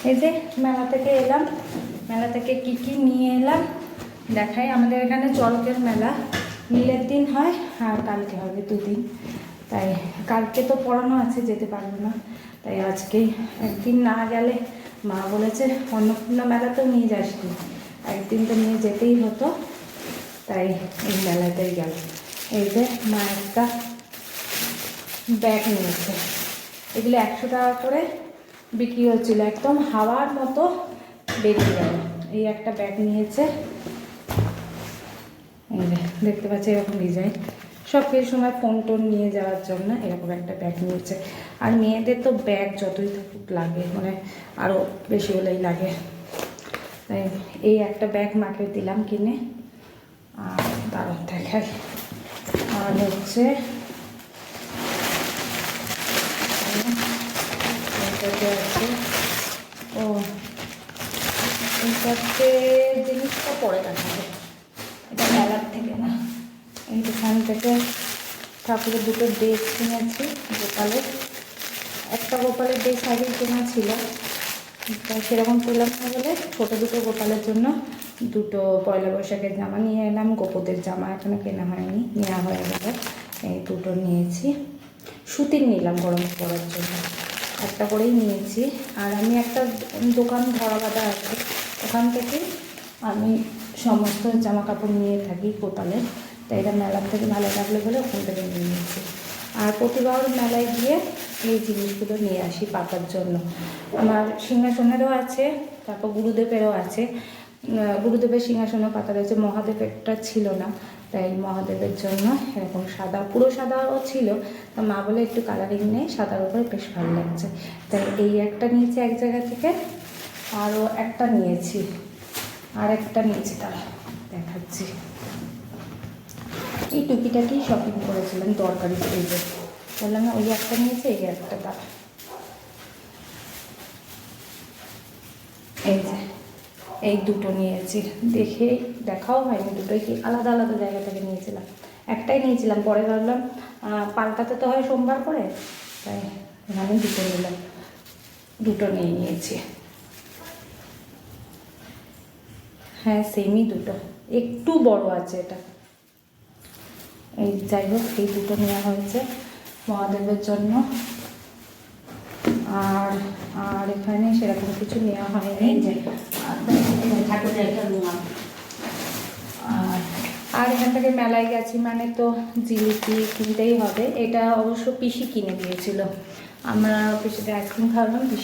এই যে মেলা থেকে এলাম, মেলা থেকে কি কি নিয়ে এলাম দেখাই। আমাদের এখানে চড়কের মেলা নীলের দিন হয় আর কালকে হবে, দুদিন। তাই কালকে তো পড়ানো আছে, যেতে পারবো না, তাই আজকেই একদিন না গেলে মা বলেছে অন্নপূর্ণা মেলাতেও নিয়ে যাসনি, একদিন তো নিয়ে যেতেই হতো, তাই এই মেলাতেই গেল। এই যে মা একটা ব্যাগ নিয়েছে, এগুলো 100 টাকা করে বিক্রি হচ্ছিল, একদম হাওয়ার মতো বেরিয়ে গেল। এই একটা ব্যাগ নিয়েছে, এই যে দেখতে পাচ্ছি এরকম ডিজাইন, সব কিছু সময় ফোন টোন নিয়ে যাওয়ার জন্য এরকম একটা ব্যাগ নিয়েছে। আর মেয়েদের তো ব্যাগ যতই থাকুক লাগে, মানে আরও বেশি হলেই লাগে, তাই এই একটা ব্যাগ মাকে দিলাম কিনে। আর দাঁড়ান দেখাই, আর হচ্ছে আছে, ও এইটাতে জিনিসটা পরে দেখাবে, এটা মেলার থেকে না, এই দোকান থেকে ঠাকুরের দুটো ড্রেস কিনেছি গোপালের। একটা গোপালের ড্রেস আগেই কেনা ছিল, তাই সেরকম পেলাম না বলে ছোটো দুটো গোপালের জন্য দুটো পয়লা বৈশাখের জামা নিয়ে এলাম। গোপদের জামা এখনো কেনা হয়নি, নেওয়া হয়ে গেল। এই দুটো নিয়েছি, সুতির নিলাম গরম পরার জন্য, একটা করেই নিয়েছি। আর আমি একটা দোকান ধরা বাঁধা আছে, ওখান থেকে আমি সমস্ত জামা কাপড় নিয়ে থাকি গোপালের, তাই এটা মেলার থেকে ভালো লাগলো বলে ওখান থেকে নিয়ে নিয়েছি। আর প্রতিবার মেলায় গিয়ে এই জিনিসগুলো নিয়ে আসি পাতার জন্য। আমার সিংহাসনেরও আছে, তারপর গুরুদেবেরও আছে। গুরুদেবের সিংহাসনও পাতা রয়েছে, মহাদেবেরটা ছিল না, তাই মহাদেবের জন্য এরকম সাদা, পুরো সাদাও ছিল, তা মা বলে একটু কালারিং নেই, সাদার উপরে বেশ ভালো লাগছে, তাই এই একটা নিয়েছি এক জায়গা থেকে। আরও একটা নিয়েছি, আর একটা নিয়েছি, তারা দেখাচ্ছি। এই টুকিটাকি শপিং করেছিলাম দরকারি, এই যে বললাম না, ওই একটা নিয়েছি, এই একটা, তার এই যে এই দুটো নিয়েছি, দেখে দেখাও হয়নি, দুটোই কি আলাদা আলাদা জায়গা থেকে নিয়েছিলাম, একটাই নিয়েছিলাম, পরে ভাবলাম পাল্টাতে তো হয় সোমবার করে, তাই আমি দুটো নিলাম, দুটো নিয়ে নিয়েছি। হ্যাঁ সেমই দুটো, একটু বড় আছে এটা। এই যাই হোক, এই দুটো নেওয়া হয়েছে মহাদেবের জন্য। আর আর এখানে সেরকম কিছু নেওয়া হয়নি, যে আর এখান থেকে মেলায় গেছি মানে তো জিলিপি কিনতেই হবে। এটা অবশ্য পিসি কিনে দিয়েছিল, আমরা পিসিতে আইসক্রিম খাওয়ালাম, পিসি